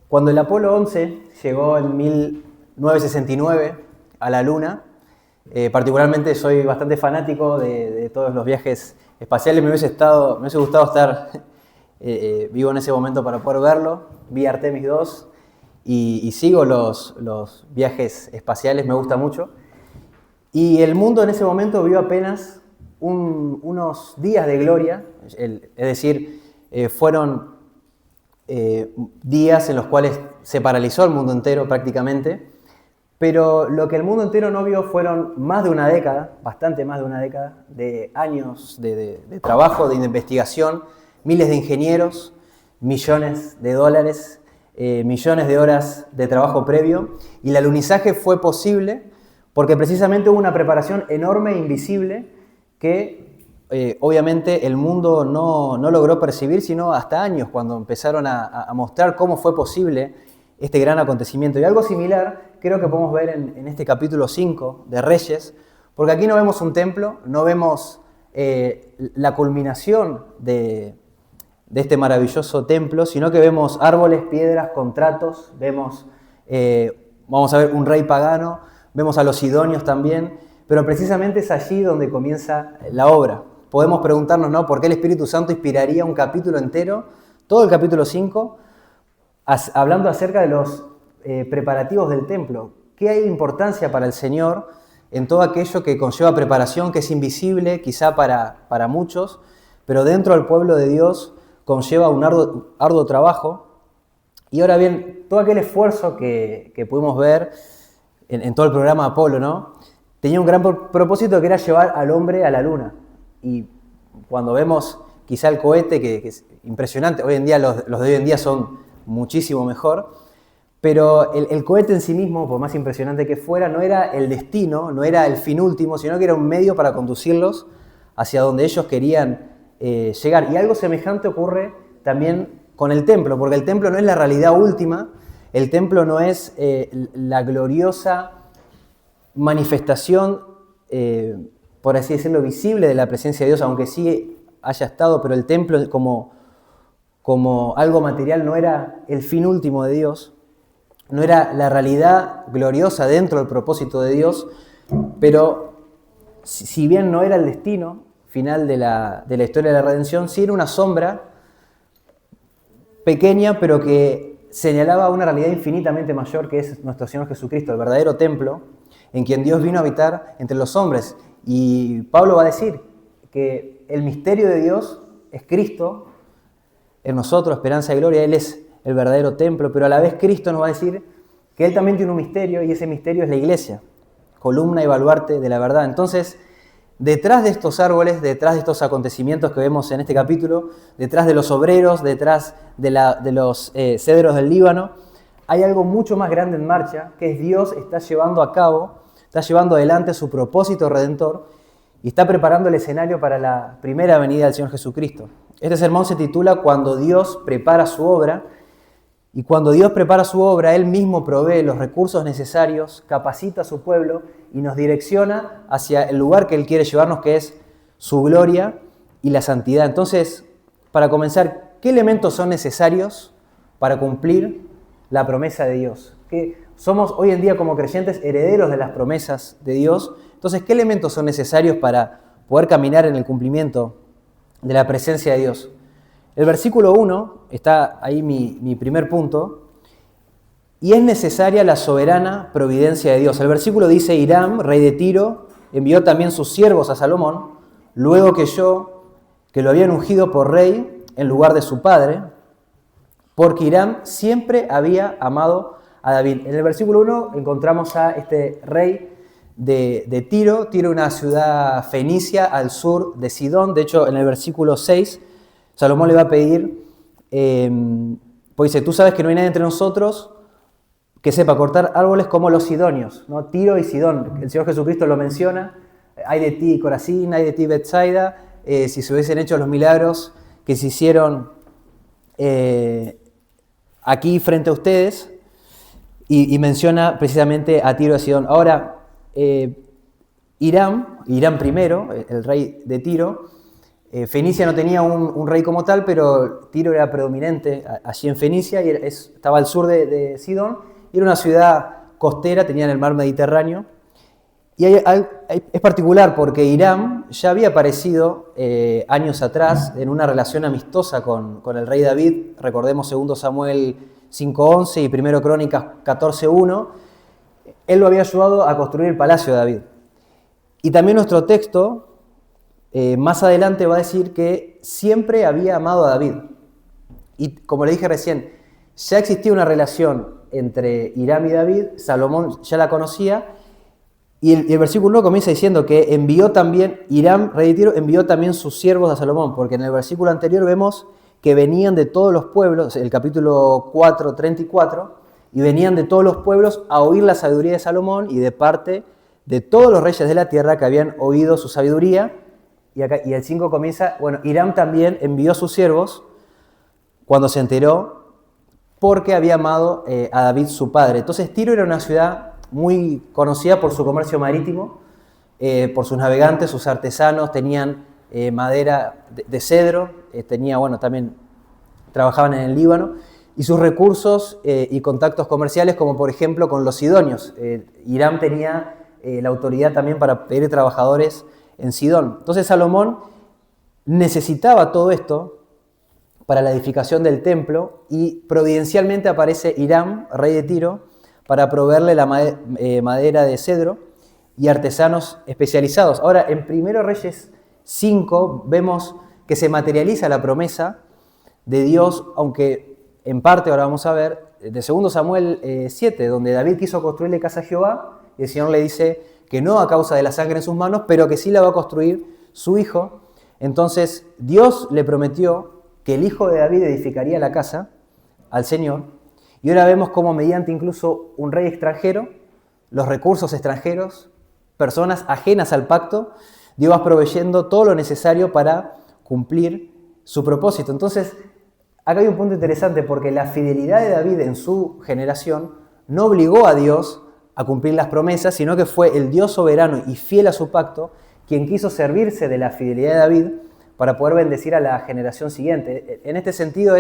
Cuando el Apolo 11 llegó en 1969 a la Luna, particularmente soy bastante fanático de todos los viajes espaciales. Me hubiese gustado estar vivo en ese momento para poder verlo. Vi Artemis 2 y sigo los viajes espaciales, me gusta mucho. Y el mundo en ese momento vio apenas unos días de gloria, es decir, fueron días en los cuales se paralizó el mundo entero prácticamente, pero lo que el mundo entero no vio fueron más de una década, bastante más de una década, de años de trabajo, de investigación, miles de ingenieros, millones de dólares, millones de horas de trabajo previo, y el alunizaje fue posible porque precisamente hubo una preparación enorme e invisible que obviamente el mundo no logró percibir, sino hasta años, cuando empezaron a mostrar cómo fue posible este gran acontecimiento. Y algo similar creo que podemos ver en este capítulo 5 de Reyes, porque aquí no vemos un templo, no vemos la culminación de este maravilloso templo, sino que vemos árboles, piedras, contratos, vemos, vamos a ver, un rey pagano, vemos a los sidonios también, pero precisamente es allí donde comienza la obra. Podemos preguntarnos, ¿no?, ¿por qué el Espíritu Santo inspiraría un capítulo entero, todo el capítulo 5, hablando acerca de los preparativos del templo? ¿Qué hay de importancia para el Señor en todo aquello que conlleva preparación, que es invisible quizá para muchos, pero dentro del pueblo de Dios conlleva un arduo trabajo? Y ahora bien, todo aquel esfuerzo que pudimos ver en todo el programa Apolo, ¿no?, tenía un gran propósito, que era llevar al hombre a la luna. Y cuando vemos quizá el cohete, que es impresionante, hoy en día los de hoy en día son muchísimo mejor, pero el cohete en sí mismo, por más impresionante que fuera, no era el destino, no era el fin último, sino que era un medio para conducirlos hacia donde ellos querían llegar. Y algo semejante ocurre también con el templo, porque el templo no es la realidad última, el templo no es la gloriosa manifestación, por así decirlo, visible de la presencia de Dios, aunque sí haya estado, pero el templo como algo material no era el fin último de Dios, no era la realidad gloriosa dentro del propósito de Dios, pero si bien no era el destino final de la historia de la redención, sí era una sombra pequeña, pero que señalaba una realidad infinitamente mayor, que es nuestro Señor Jesucristo, el verdadero templo, en quien Dios vino a habitar entre los hombres. Y Pablo va a decir que el misterio de Dios es Cristo, en nosotros, esperanza y gloria. Él es el verdadero templo, pero a la vez Cristo nos va a decir que Él también tiene un misterio, y ese misterio es la iglesia, columna y baluarte de la verdad. Entonces, detrás de estos árboles, detrás de estos acontecimientos que vemos en este capítulo, detrás de los obreros, detrás de los cedros del Líbano, hay algo mucho más grande en marcha, que es Dios está llevando a cabo, está llevando adelante su propósito redentor y está preparando el escenario para la primera venida del Señor Jesucristo. Este sermón se titula Cuando Dios prepara su obra, y cuando Dios prepara su obra, Él mismo provee los recursos necesarios, capacita a su pueblo y nos direcciona hacia el lugar que Él quiere llevarnos, que es su gloria y la santidad. Entonces, para comenzar, ¿qué elementos son necesarios para cumplir la promesa de Dios? Que somos hoy en día como creyentes herederos de las promesas de Dios. Entonces, ¿qué elementos son necesarios para poder caminar en el cumplimiento de la presencia de Dios? El versículo 1, está ahí mi primer punto, y es necesaria la soberana providencia de Dios. El versículo dice: Hiram, rey de Tiro, envió también sus siervos a Salomón, luego que lo habían ungido por rey en lugar de su padre, porque Hiram siempre había amado a David. En el versículo 1 encontramos a este rey de Tiro. Tiro, una ciudad fenicia al sur de Sidón. De hecho, en el versículo 6, Salomón le va a pedir, pues dice: tú sabes que no hay nadie entre nosotros que sepa cortar árboles como los sidonios, ¿no? Tiro y Sidón, el Señor Jesucristo lo menciona. Ay de ti, Corazín, ay de ti, Betsaida, si se hubiesen hecho los milagros que se hicieron aquí frente a ustedes, y menciona precisamente a Tiro y a Sidón. Ahora, Hiram primero, el rey de Tiro, Fenicia no tenía un rey como tal, pero Tiro era predominante allí en Fenicia y estaba al sur de Sidón, y era una ciudad costera, tenía el mar Mediterráneo. Y es particular porque Hiram ya había aparecido años atrás en una relación amistosa con el rey David. Recordemos 2 Samuel 5:11 y 1 Crónicas 14:1. Él lo había ayudado a construir el palacio de David. Y también nuestro texto más adelante va a decir que siempre había amado a David. Y como le dije recién, ya existía una relación entre Hiram y David, Salomón ya la conocía. Y el versículo 1 comienza diciendo que envió también, Hiram, rey de Tiro, envió también sus siervos a Salomón, porque en el versículo anterior vemos que venían de todos los pueblos, el capítulo 4, 34, y venían de todos los pueblos a oír la sabiduría de Salomón y de parte de todos los reyes de la tierra que habían oído su sabiduría. Y el 5 comienza, bueno, Hiram también envió a sus siervos cuando se enteró porque había amado a David su padre. Entonces Tiro era una ciudad muy conocida por su comercio marítimo, por sus navegantes, sus artesanos, tenían madera de cedro, también trabajaban en el Líbano, y sus recursos y contactos comerciales, como por ejemplo con los sidonios. Hiram tenía la autoridad también para pedir trabajadores en Sidón. Entonces Salomón necesitaba todo esto para la edificación del templo y providencialmente aparece Hiram, rey de Tiro, para proveerle la madera de cedro y artesanos especializados. Ahora, en 1 Reyes 5 vemos que se materializa la promesa de Dios, aunque en parte, ahora vamos a ver, de 2 Samuel 7, donde David quiso construirle casa a Jehová, y el Señor le dice que no a causa de la sangre en sus manos, pero que sí la va a construir su hijo. Entonces, Dios le prometió que el hijo de David edificaría la casa al Señor. Y ahora vemos cómo mediante incluso un rey extranjero, los recursos extranjeros, personas ajenas al pacto, Dios va proveyendo todo lo necesario para cumplir su propósito. Entonces, acá hay un punto interesante porque la fidelidad de David en su generación no obligó a Dios a cumplir las promesas, sino que fue el Dios soberano y fiel a su pacto quien quiso servirse de la fidelidad de David para poder bendecir a la generación siguiente. En este sentido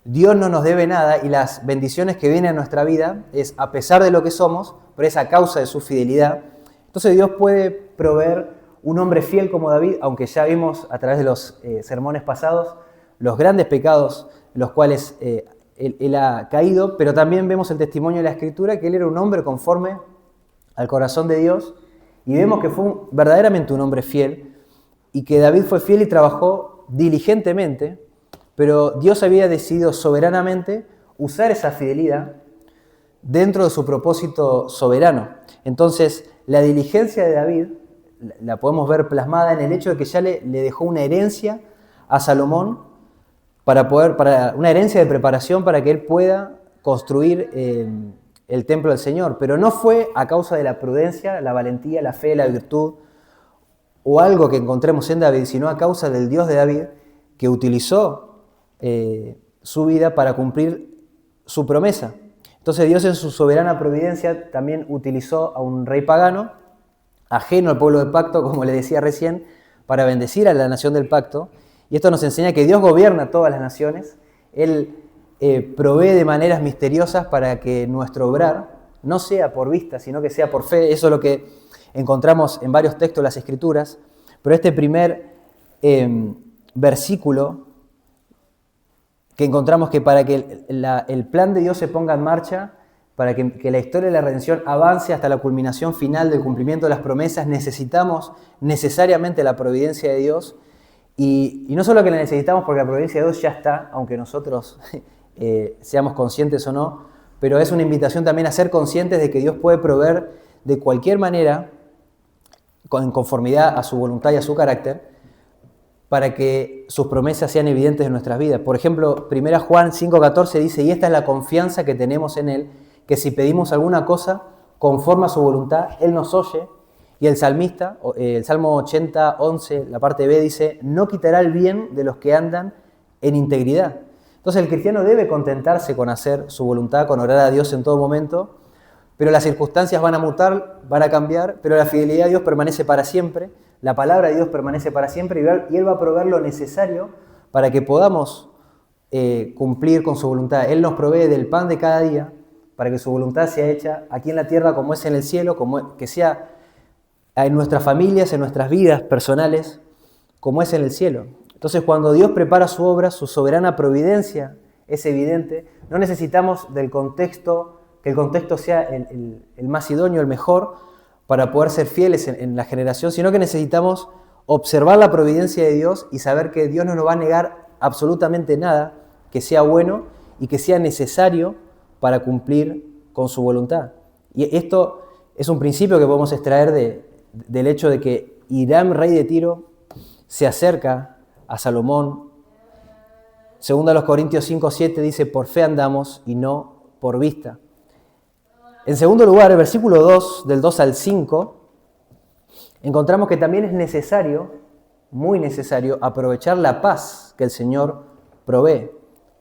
Dios no nos debe nada y las bendiciones que vienen a nuestra vida es a pesar de lo que somos, pero es a causa de su fidelidad. Entonces Dios puede proveer un hombre fiel como David, aunque ya vimos a través de los sermones pasados los grandes pecados en los cuales él ha caído, pero también vemos el testimonio de la Escritura que él era un hombre conforme al corazón de Dios y vemos que fue verdaderamente un hombre fiel y que David fue fiel y trabajó diligentemente. Pero Dios había decidido soberanamente usar esa fidelidad dentro de su propósito soberano. Entonces, la diligencia de David la podemos ver plasmada en el hecho de que ya le dejó una herencia a Salomón para una herencia de preparación para que él pueda construir el templo del Señor. Pero no fue a causa de la prudencia, la valentía, la fe, la virtud o algo que encontremos en David, sino a causa del Dios de David que utilizó su vida para cumplir su promesa. Entonces Dios en su soberana providencia también utilizó a un rey pagano, ajeno al pueblo del pacto, como le decía recién, para bendecir a la nación del pacto. Y esto nos enseña que Dios gobierna todas las naciones. Él provee de maneras misteriosas para que nuestro obrar no sea por vista, sino que sea por fe. Eso es lo que encontramos en varios textos de las Escrituras. Pero este primer versículo que encontramos que para que el plan de Dios se ponga en marcha, para que la historia de la redención avance hasta la culminación final del cumplimiento de las promesas, necesitamos necesariamente la providencia de Dios. Y no solo que la necesitamos porque la providencia de Dios ya está, aunque nosotros seamos conscientes o no, pero es una invitación también a ser conscientes de que Dios puede proveer de cualquier manera, en conformidad a su voluntad y a su carácter, para que sus promesas sean evidentes en nuestras vidas. Por ejemplo, 1 Juan 5:14 dice, y esta es la confianza que tenemos en Él, que si pedimos alguna cosa conforme a su voluntad, Él nos oye. Y el salmista, el Salmo 80:11, la parte B, dice, no quitará el bien de los que andan en integridad. Entonces el cristiano debe contentarse con hacer su voluntad, con orar a Dios en todo momento, pero las circunstancias van a mutar, van a cambiar, pero la fidelidad a Dios permanece para siempre. La palabra de Dios permanece para siempre y Él va a proveer lo necesario para que podamos cumplir con su voluntad. Él nos provee del pan de cada día para que su voluntad sea hecha aquí en la tierra como es en el cielo, que sea en nuestras familias, en nuestras vidas personales, como es en el cielo. Entonces, cuando Dios prepara su obra, su soberana providencia es evidente. No necesitamos del contexto, que el contexto sea el más idóneo, el mejor, para poder ser fieles en la generación, sino que necesitamos observar la providencia de Dios y saber que Dios no nos va a negar absolutamente nada que sea bueno y que sea necesario para cumplir con su voluntad. Y esto es un principio que podemos extraer del hecho de que Hiram, rey de Tiro, se acerca a Salomón. Según a los Corintios 5:7 dice, por fe andamos y no por vista. En segundo lugar, el versículo 2, del 2 al 5, encontramos que también es necesario, muy necesario, aprovechar la paz que el Señor provee.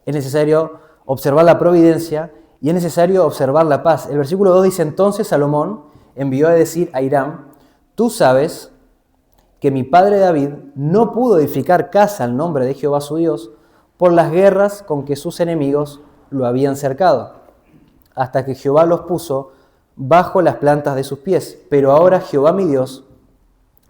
Es necesario observar la providencia y es necesario observar la paz. El versículo 2 dice, entonces Salomón envió a decir a Hiram, tú sabes que mi padre David no pudo edificar casa al nombre de Jehová su Dios por las guerras con que sus enemigos lo habían cercado, hasta que Jehová los puso bajo las plantas de sus pies. Pero ahora Jehová mi Dios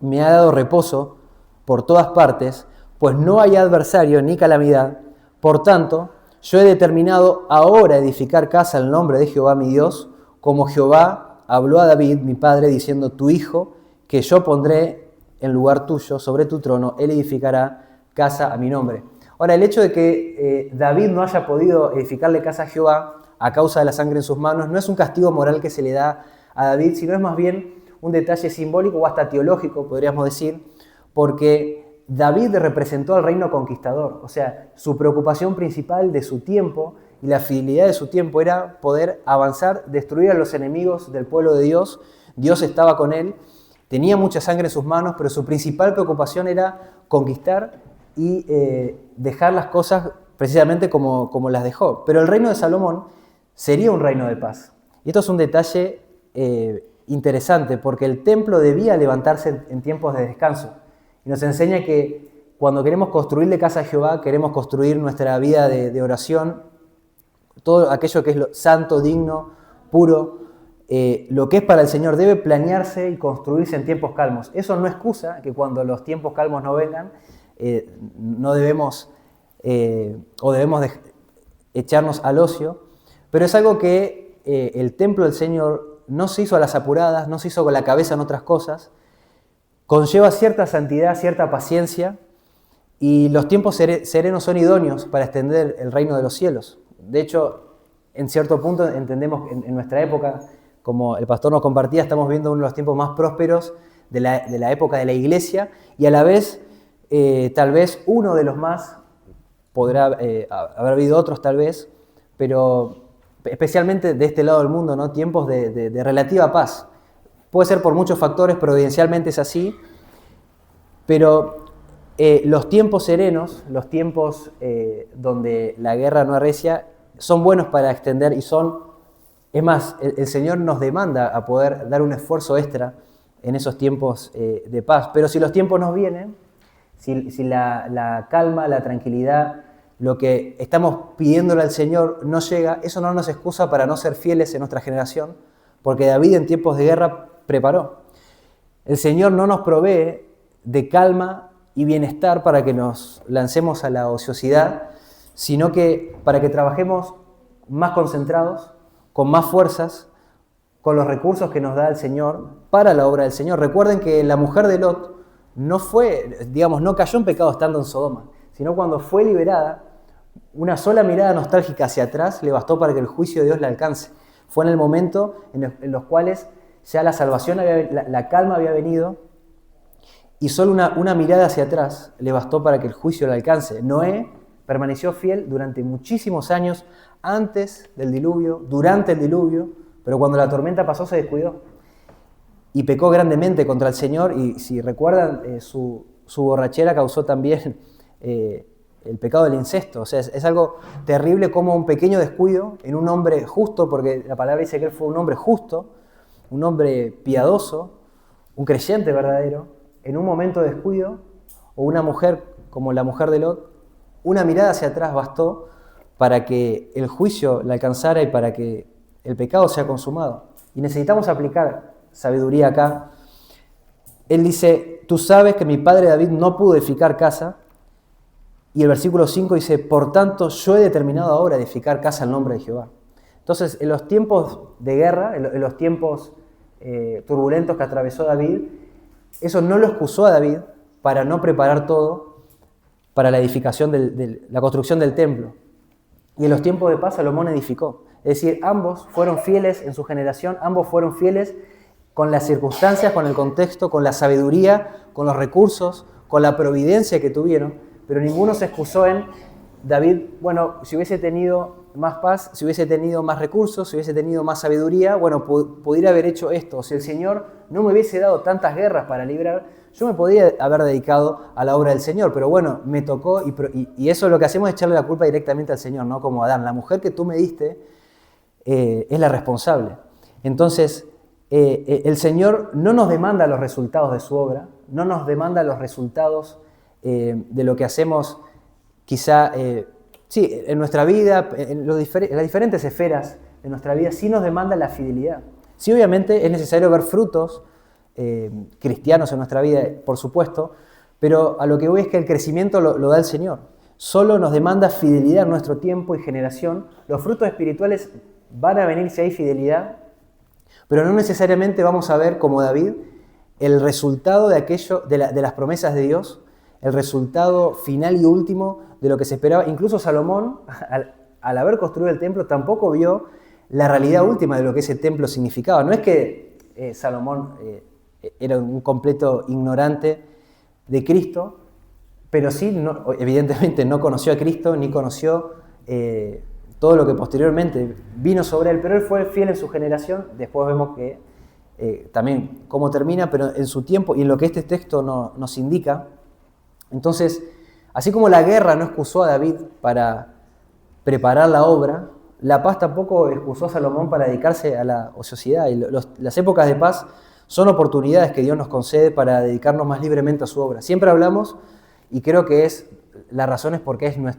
me ha dado reposo por todas partes, pues no hay adversario ni calamidad. Por tanto, yo he determinado ahora edificar casa al nombre de Jehová mi Dios, como Jehová habló a David, mi padre, diciendo, tu hijo, que yo pondré en lugar tuyo sobre tu trono, él edificará casa a mi nombre. Ahora, el hecho de que David no haya podido edificarle casa a Jehová a causa de la sangre en sus manos no es un castigo moral que se le da a David, sino es más bien un detalle simbólico o hasta teológico, podríamos decir, porque David representó al reino conquistador. O sea, su preocupación principal de su tiempo y la fidelidad de su tiempo era poder avanzar, destruir a los enemigos del pueblo de Dios. Dios estaba con él, tenía mucha sangre en sus manos, pero su principal preocupación era conquistar y dejar las cosas precisamente como las dejó. Pero el reino de Salomón sería un reino de paz. Y esto es un detalle interesante, porque el templo debía levantarse en tiempos de descanso. Y nos enseña que cuando queremos construirle casa a Jehová, queremos construir nuestra vida de oración, todo aquello que es lo santo, digno, puro, lo que es para el Señor debe planearse y construirse en tiempos calmos. Eso no excusa que cuando los tiempos calmos no vengan, no debemos echarnos al ocio, pero es algo que el templo del Señor no se hizo a las apuradas, no se hizo con la cabeza en otras cosas, conlleva cierta santidad, cierta paciencia, y los tiempos serenos son idóneos para extender el reino de los cielos. De hecho, en cierto punto entendemos en nuestra época, como el pastor nos compartía, estamos viendo uno de los tiempos más prósperos de la época de la iglesia, y a la vez, tal vez uno de los más, podrá haber habido otros tal vez, pero especialmente de este lado del mundo, ¿no? Tiempos de relativa paz. Puede ser por muchos factores, providencialmente es así, pero los tiempos serenos, los tiempos donde la guerra no arrecia, son buenos para extender y es más, el Señor nos demanda a poder dar un esfuerzo extra en esos tiempos de paz. Pero si los tiempos nos vienen, si la calma, la tranquilidad, lo que estamos pidiéndole al Señor no llega, eso no nos excusa para no ser fieles en nuestra generación, porque David en tiempos de guerra preparó. El Señor no nos provee de calma y bienestar para que nos lancemos a la ociosidad, sino que para que trabajemos más concentrados, con más fuerzas, con los recursos que nos da el Señor para la obra del Señor. Recuerden que la mujer de Lot no cayó en pecado estando en Sodoma, sino cuando fue liberada, una sola mirada nostálgica hacia atrás le bastó para que el juicio de Dios la alcance. Fue en el momento en los cuales ya la salvación, la calma había venido, y solo una mirada hacia atrás le bastó para que el juicio la alcance. Noé permaneció fiel durante muchísimos años, antes del diluvio, durante el diluvio, pero cuando la tormenta pasó se descuidó y pecó grandemente contra el Señor, y si recuerdan, su borrachera causó también el pecado del incesto. O sea, es algo terrible como un pequeño descuido en un hombre justo, porque la palabra dice que él fue un hombre justo, un hombre piadoso, un creyente verdadero, en un momento de descuido, o una mujer como la mujer de Lot, una mirada hacia atrás bastó para que el juicio la alcanzara y para que el pecado sea consumado. Y necesitamos aplicar sabiduría acá. Él dice, tú sabes que mi padre David no pudo edificar casa. Y el versículo 5 dice, por tanto yo he determinado ahora edificar casa al nombre de Jehová. Entonces, en los tiempos de guerra, en los tiempos turbulentos que atravesó David, eso no lo excusó a David para no preparar todo para la edificación, la construcción del templo. Y en los tiempos de paz Salomón edificó. Es decir, ambos fueron fieles en su generación, ambos fueron fieles con las circunstancias, con el contexto, con la sabiduría, con los recursos, con la providencia que tuvieron, pero ninguno se excusó en David, bueno, si hubiese tenido más paz, si hubiese tenido más recursos, si hubiese tenido más sabiduría, bueno, pudiera haber hecho esto. Si el Señor no me hubiese dado tantas guerras para librar, yo me podría haber dedicado a la obra del Señor, pero bueno, me tocó y eso lo que hacemos es echarle la culpa directamente al Señor, ¿no? Como Adán, la mujer que tú me diste es la responsable. Entonces, el Señor no nos demanda los resultados de su obra, no nos demanda los resultados de lo que hacemos quizá, sí, en nuestra vida, en las diferentes esferas de nuestra vida, sí nos demanda la fidelidad. Sí, obviamente es necesario ver frutos cristianos en nuestra vida, por supuesto, pero a lo que voy es que el crecimiento lo da el Señor. Solo nos demanda fidelidad en nuestro tiempo y generación. Los frutos espirituales van a venir si hay fidelidad, pero no necesariamente vamos a ver, como David, el resultado de aquello, de las promesas de Dios, el resultado final y último de lo que se esperaba. Incluso Salomón, al haber construido el templo, tampoco vio la realidad última de lo que ese templo significaba. No es que Salomón era un completo ignorante de Cristo, pero sí, evidentemente no conoció a Cristo, ni conoció todo lo que posteriormente vino sobre él, pero él fue fiel en su generación. Después vemos que también cómo termina, pero en su tiempo y en lo que este texto nos indica. Entonces, así como la guerra no excusó a David para preparar la obra, la paz tampoco excusó a Salomón para dedicarse a la ociosidad. Y las épocas de paz son oportunidades que Dios nos concede para dedicarnos más libremente a su obra. Siempre hablamos, y creo que la razón es porque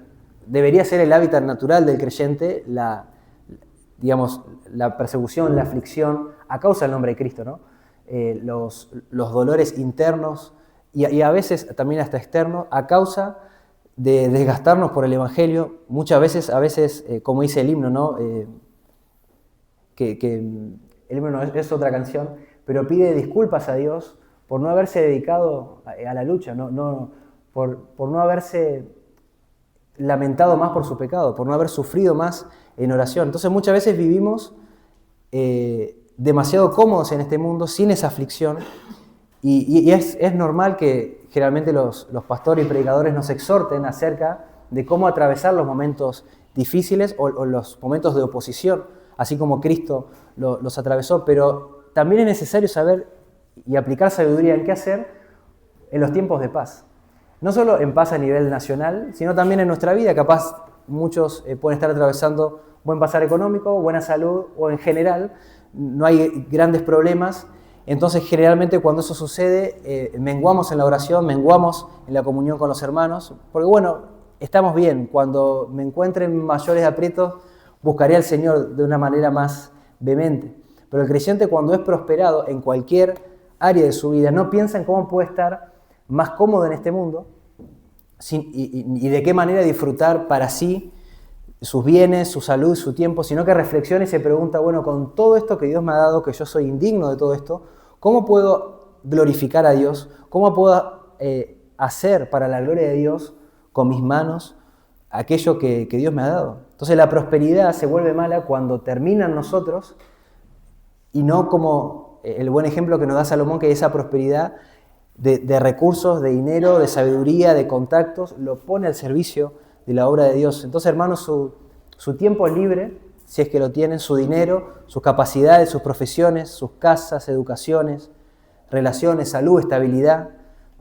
debería ser el hábitat natural del creyente, la persecución, la aflicción, a causa del nombre de Cristo, ¿no? Los dolores internos y a veces también hasta externos, a causa de desgastarnos por el Evangelio. Muchas veces, como dice el himno, ¿no? Que el himno es otra canción, pero pide disculpas a Dios por no haberse dedicado a la lucha, por no haberse lamentado más por su pecado, por no haber sufrido más en oración. Entonces muchas veces vivimos demasiado cómodos en este mundo, sin esa aflicción, y es normal que generalmente los pastores y predicadores nos exhorten acerca de cómo atravesar los momentos difíciles o los momentos de oposición, así como Cristo los atravesó, pero también es necesario saber y aplicar sabiduría en qué hacer en los tiempos de paz. No solo en paz a nivel nacional, sino también en nuestra vida. Capaz muchos pueden estar atravesando buen pasar económico, buena salud, o en general no hay grandes problemas. Entonces, generalmente cuando eso sucede, menguamos en la oración, menguamos en la comunión con los hermanos, porque bueno, estamos bien. Cuando me encuentre en mayores aprietos, buscaré al Señor de una manera más vehemente. Pero el creyente, cuando es prosperado en cualquier área de su vida, no piensa en cómo puede estar más cómodo en este mundo y de qué manera disfrutar para sí sus bienes, su salud, su tiempo, sino que reflexiona y se pregunta, bueno, con todo esto que Dios me ha dado, que yo soy indigno de todo esto, ¿cómo puedo glorificar a Dios? ¿Cómo puedo hacer para la gloria de Dios con mis manos aquello que Dios me ha dado? Entonces la prosperidad se vuelve mala cuando termina en nosotros y no como el buen ejemplo que nos da Salomón, que esa prosperidad de recursos, de dinero, de sabiduría, de contactos, lo pone al servicio de la obra de Dios. Entonces, hermanos, su tiempo libre, si es que lo tienen, su dinero, sus capacidades, sus profesiones, sus casas, educaciones, relaciones, salud, estabilidad,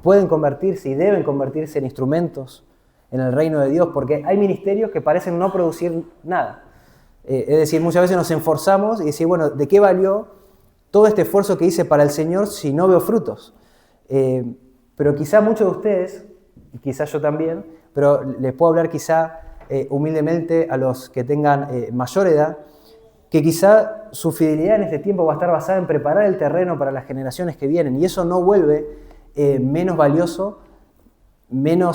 pueden convertirse y deben convertirse en instrumentos en el reino de Dios, porque hay ministerios que parecen no producir nada. Es decir, muchas veces nos esforzamos y decimos, bueno, ¿de qué valió todo este esfuerzo que hice para el Señor si no veo frutos? Pero quizá muchos de ustedes, y quizá yo también, pero les puedo hablar quizá humildemente a los que tengan mayor edad, que quizá su fidelidad en este tiempo va a estar basada en preparar el terreno para las generaciones que vienen, y eso no vuelve menos valioso, no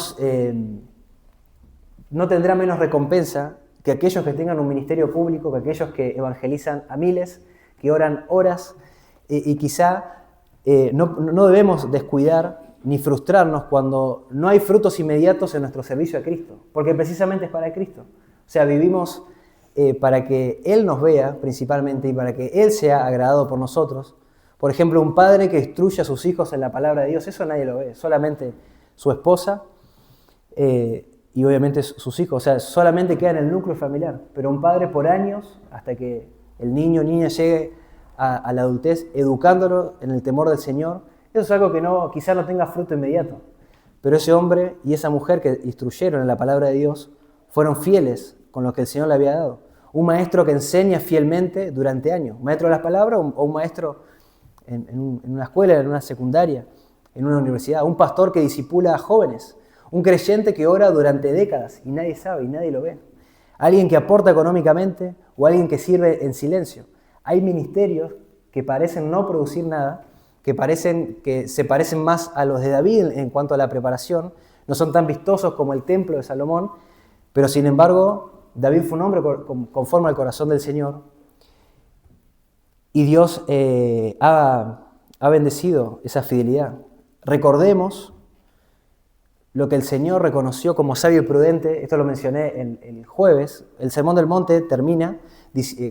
tendrá menos recompensa que aquellos que tengan un ministerio público, que aquellos que evangelizan a miles, que oran horas, y quizá no debemos descuidar ni frustrarnos cuando no hay frutos inmediatos en nuestro servicio a Cristo, porque precisamente es para Cristo. O sea, vivimos para que Él nos vea principalmente y para que Él sea agradado por nosotros. Por ejemplo, un padre que instruye a sus hijos en la palabra de Dios, eso nadie lo ve, solamente su esposa y obviamente sus hijos. O sea, solamente queda en el núcleo familiar, pero un padre por años, hasta que el niño o niña llegue a la adultez, educándolo en el temor del Señor, eso es algo que quizá no tenga fruto inmediato. Pero ese hombre y esa mujer que instruyeron en la palabra de Dios fueron fieles con lo que el Señor le había dado. Un maestro que enseña fielmente durante años. Un maestro de las palabras o un maestro en una escuela, en una secundaria, en una universidad. Un pastor que discipula a jóvenes. Un creyente que ora durante décadas y nadie sabe y nadie lo ve. Alguien que aporta económicamente o alguien que sirve en silencio. Hay ministerios que parecen no producir nada, que se parecen más a los de David en cuanto a la preparación, no son tan vistosos como el templo de Salomón, pero sin embargo David fue un hombre conforme al corazón del Señor y Dios ha bendecido esa fidelidad. Recordemos lo que el Señor reconoció como sabio y prudente, esto lo mencioné el jueves, el Sermón del Monte termina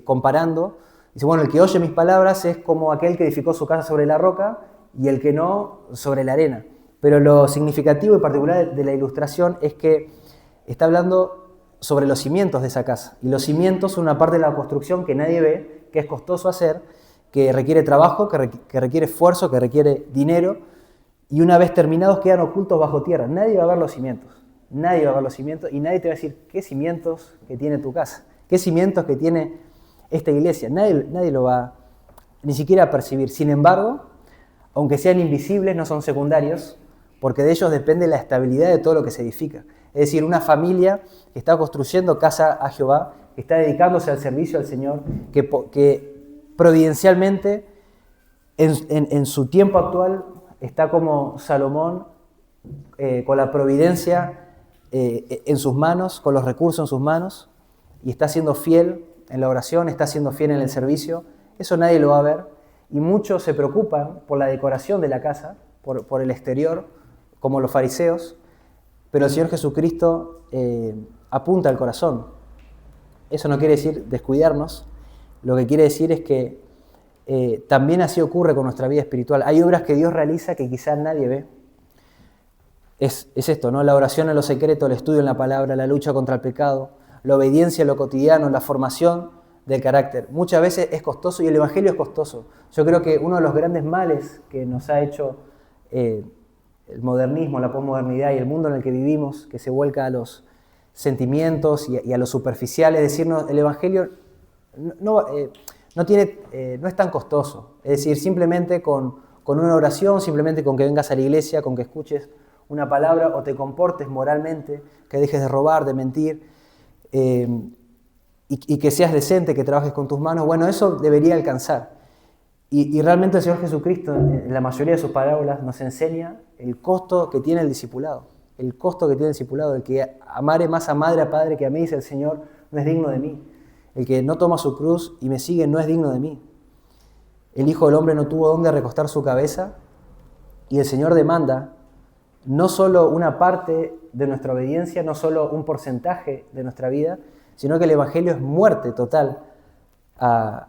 comparando. Dice, bueno, el que oye mis palabras es como aquel que edificó su casa sobre la roca y el que no sobre la arena. Pero lo significativo y particular de la ilustración es que está hablando sobre los cimientos de esa casa. Y los cimientos son una parte de la construcción que nadie ve, que es costoso hacer, que requiere trabajo, que requiere esfuerzo, que requiere dinero. Y una vez terminados quedan ocultos bajo tierra. Nadie va a ver los cimientos. Nadie va a ver los cimientos y nadie te va a decir qué cimientos que tiene tu casa, qué cimientos que tiene esta iglesia. Nadie lo va ni siquiera a percibir. Sin embargo, aunque sean invisibles, no son secundarios, porque de ellos depende la estabilidad de todo lo que se edifica. Es decir, una familia que está construyendo casa a Jehová, que está dedicándose al servicio al Señor, que providencialmente en su tiempo actual está como Salomón, con la providencia en sus manos, con los recursos en sus manos, y está siendo fiel en la oración, está siendo fiel en el servicio. Eso nadie lo va a ver. Y muchos se preocupan por la decoración de la casa, por el exterior, como los fariseos, pero el Señor Jesucristo apunta al corazón. Eso no quiere decir descuidarnos, lo que quiere decir es que también así ocurre con nuestra vida espiritual. Hay obras que Dios realiza que quizás nadie ve. Es esto, ¿no? La oración en lo secreto, el estudio en la palabra, la lucha contra el pecado, la obediencia en lo cotidiano, la formación del carácter. Muchas veces es costoso y el Evangelio es costoso. Yo creo que uno de los grandes males que nos ha hecho el modernismo, la posmodernidad y el mundo en el que vivimos, que se vuelca a los sentimientos y a lo superficial, es decirnos, el Evangelio no es tan costoso. Es decir, simplemente con una oración, simplemente con que vengas a la iglesia, con que escuches una palabra o te comportes moralmente, que dejes de robar, de mentir, y que seas decente, que trabajes con tus manos, bueno, eso debería alcanzar. Y realmente el Señor Jesucristo, en la mayoría de sus parábolas, nos enseña el costo que tiene el discipulado. El costo que tiene el discipulado, el que amare más a madre, a padre que a mí, dice el Señor, no es digno de mí. El que no toma su cruz y me sigue no es digno de mí. El Hijo del Hombre no tuvo dónde recostar su cabeza y el Señor demanda no solo una parte de nuestra obediencia, no solo un porcentaje de nuestra vida, sino que el Evangelio es muerte total a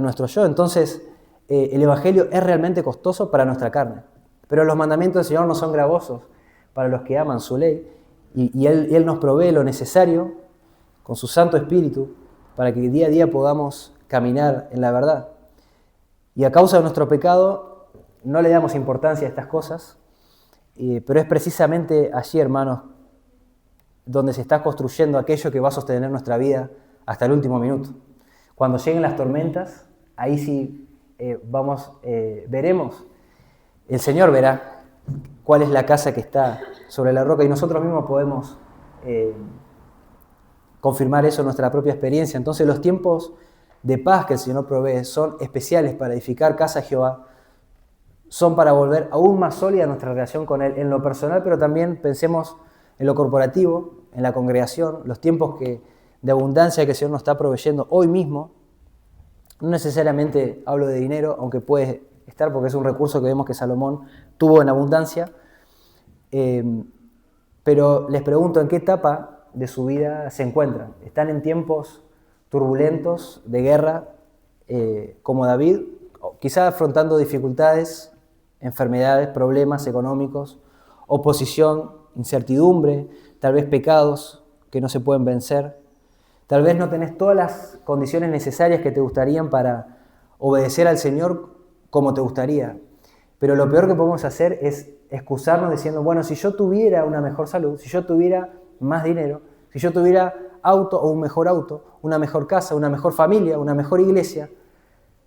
nuestro yo. Entonces, el Evangelio es realmente costoso para nuestra carne. Pero los mandamientos del Señor no son gravosos para los que aman su ley. Y Él nos provee lo necesario con su Santo Espíritu para que día a día podamos caminar en la verdad. Y a causa de nuestro pecado no le damos importancia a estas cosas, pero es precisamente allí, hermanos, donde se está construyendo aquello que va a sostener nuestra vida hasta el último minuto. Cuando lleguen las tormentas, ahí sí veremos, el Señor verá cuál es la casa que está sobre la roca, y nosotros mismos podemos confirmar eso en nuestra propia experiencia. Entonces los tiempos de paz que el Señor provee son especiales para edificar casa a Jehová, son para volver aún más sólida nuestra relación con Él en lo personal, pero también pensemos en lo corporativo, en la congregación, los tiempos de abundancia que el Señor nos está proveyendo hoy mismo. No necesariamente hablo de dinero, aunque puede estar, porque es un recurso que vemos que Salomón tuvo en abundancia, pero les pregunto, ¿en qué etapa de su vida se encuentran? ¿Están en tiempos turbulentos de guerra como David, quizá afrontando dificultades, enfermedades, problemas económicos, oposición, incertidumbre, tal vez pecados que no se pueden vencer? Tal vez no tenés todas las condiciones necesarias que te gustarían para obedecer al Señor como te gustaría. Pero lo peor que podemos hacer es excusarnos diciendo, bueno, si yo tuviera una mejor salud, si yo tuviera más dinero, si yo tuviera auto o un mejor auto, una mejor casa, una mejor familia, una mejor iglesia,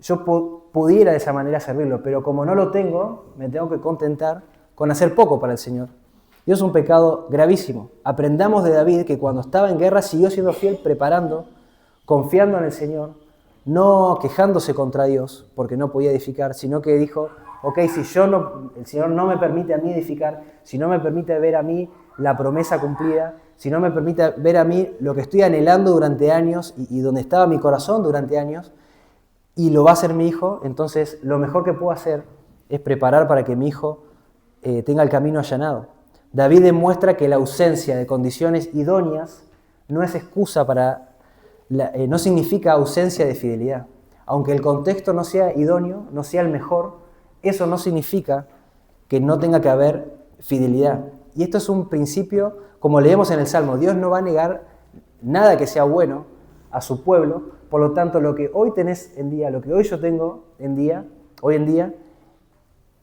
yo pudiera de esa manera servirlo. Pero como no lo tengo, me tengo que contentar con hacer poco para el Señor. Y eso es un pecado gravísimo. Aprendamos de David que cuando estaba en guerra siguió siendo fiel, preparando, confiando en el Señor, no quejándose contra Dios porque no podía edificar, sino que dijo, ok, si el Señor no me permite a mí edificar, si no me permite ver a mí la promesa cumplida, si no me permite ver a mí lo que estoy anhelando durante años y donde estaba mi corazón durante años, y lo va a hacer mi hijo, entonces lo mejor que puedo hacer es preparar para que mi hijo tenga el camino allanado. David demuestra que la ausencia de condiciones idóneas no es excusa no significa ausencia de fidelidad. Aunque el contexto no sea idóneo, no sea el mejor, eso no significa que no tenga que haber fidelidad. Y esto es un principio, como leemos en el Salmo, Dios no va a negar nada que sea bueno a su pueblo, por lo tanto lo que hoy tenés en día, lo que hoy yo tengo hoy en día,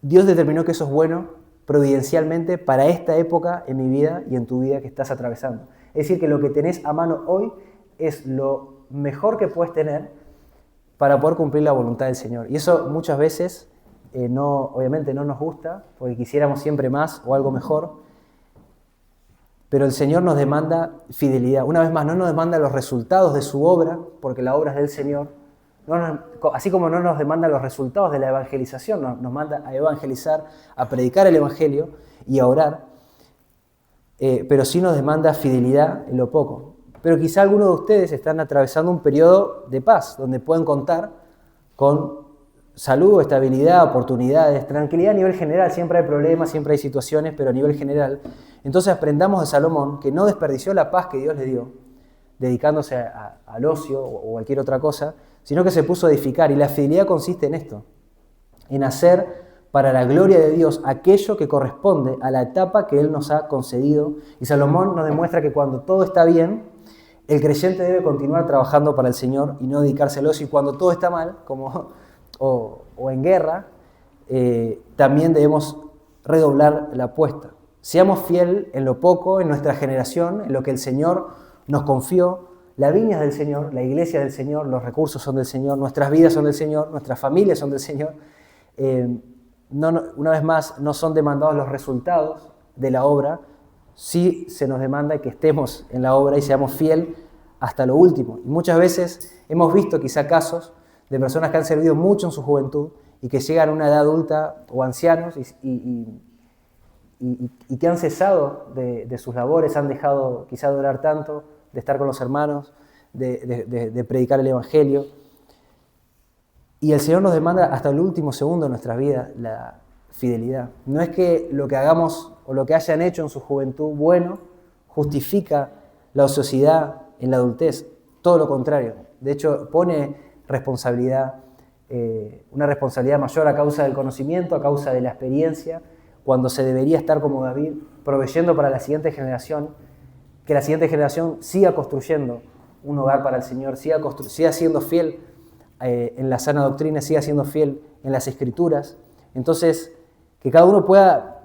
Dios determinó que eso es bueno providencialmente para esta época en mi vida y en tu vida que estás atravesando. Es decir, que lo que tenés a mano hoy es lo mejor que puedes tener para poder cumplir la voluntad del Señor. Y eso muchas veces obviamente no nos gusta, porque quisiéramos siempre más o algo mejor, pero el Señor nos demanda fidelidad. Una vez más, no nos demanda los resultados de su obra, porque la obra es del Señor, así como no nos demanda los resultados de la evangelización, nos manda a evangelizar, a predicar el Evangelio y a orar, pero sí nos demanda fidelidad en lo poco. Pero quizá algunos de ustedes están atravesando un periodo de paz, donde pueden contar con salud, estabilidad, oportunidades, tranquilidad a nivel general. Siempre hay problemas, siempre hay situaciones, pero a nivel general. Entonces aprendamos de Salomón que no desperdició la paz que Dios le dio, dedicándose al ocio o cualquier otra cosa, sino que se puso a edificar. Y la fidelidad consiste en esto, en hacer para la gloria de Dios aquello que corresponde a la etapa que Él nos ha concedido. Y Salomón nos demuestra que cuando todo está bien, el creyente debe continuar trabajando para el Señor y no dedicarse al ocio. Y cuando todo está mal, o en guerra, también debemos redoblar la apuesta. Seamos fieles en lo poco, en nuestra generación, en lo que el Señor nos confió. La viña es del Señor, la iglesia es del Señor, los recursos son del Señor, nuestras vidas son del Señor, nuestras familias son del Señor. Una vez más, no son demandados los resultados de la obra, sí se nos demanda que estemos en la obra y seamos fieles hasta lo último. Y muchas veces hemos visto quizá casos de personas que han servido mucho en su juventud y que llegan a una edad adulta o ancianos y que han cesado de sus labores, han dejado quizá de orar tanto, de estar con los hermanos, de predicar el Evangelio. Y el Señor nos demanda hasta el último segundo de nuestra vida la fidelidad. No es que lo que hagamos o lo que hayan hecho en su juventud bueno justifica la ociosidad en la adultez. Todo lo contrario. De hecho, pone responsabilidad, una responsabilidad mayor a causa del conocimiento, a causa de la experiencia, cuando se debería estar como David, proveyendo para la siguiente generación, que la siguiente generación siga construyendo un hogar para el Señor, siga siendo fiel en la sana doctrina, siga siendo fiel en las Escrituras. Entonces, que cada uno pueda